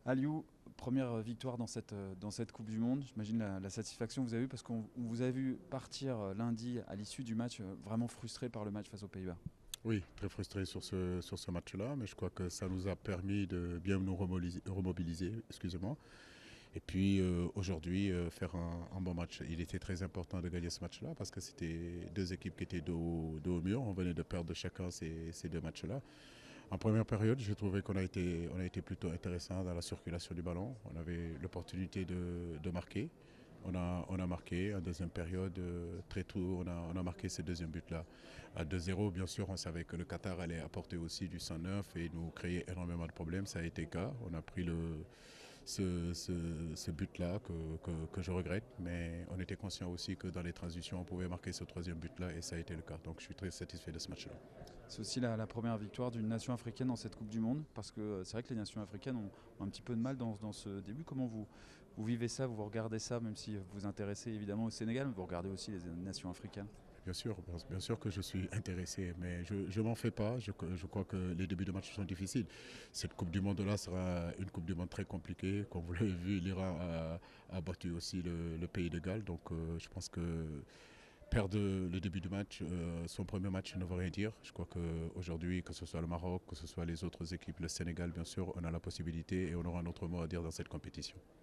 Aliou, première victoire dans cette Coupe du Monde. J'imagine la satisfaction que vous avez eue parce qu'on vous a vu partir lundi à l'issue du match vraiment frustré par le match face aux Pays-Bas. Oui, très frustré sur ce match-là, mais je crois que ça nous a permis de bien nous remobiliser, excusez-moi. Et puis aujourd'hui, faire un bon match. Il était très important de gagner ce match-là parce que c'était deux équipes qui étaient dos au mur. On venait de perdre chacun ces deux matchs-là. En première période, j'ai trouvé on a été plutôt intéressant dans la circulation du ballon. On avait l'opportunité de marquer. On a marqué en deuxième période, très tôt, on a marqué ce deuxième but-là. À 2-0, bien sûr, on savait que le Qatar allait apporter aussi du sang neuf et nous créer énormément de problèmes. Ça a été le cas. On a pris ce but-là que je regrette, mais on était conscient aussi que dans les transitions, on pouvait marquer ce troisième but-là et ça a été le cas. Donc je suis très satisfait de ce match-là. C'est aussi la première victoire d'une nation africaine dans cette Coupe du Monde parce que c'est vrai que les nations africaines ont un petit peu de mal dans ce début. Comment vous vivez ça, vous regardez ça, même si vous vous intéressez évidemment au Sénégal, mais vous regardez aussi les nations africaines. Bien sûr que je suis intéressé, mais je ne m'en fais pas. Je crois que les débuts de match sont difficiles. Cette Coupe du Monde-là sera une Coupe du Monde très compliquée. Comme vous l'avez vu, l'Iran a battu aussi le pays de Galles. Donc je pense que perdre le début du match, son premier match ne veut rien dire. Je crois qu'aujourd'hui, que ce soit le Maroc, que ce soit les autres équipes, le Sénégal, bien sûr, on a la possibilité et on aura notre mot à dire dans cette compétition.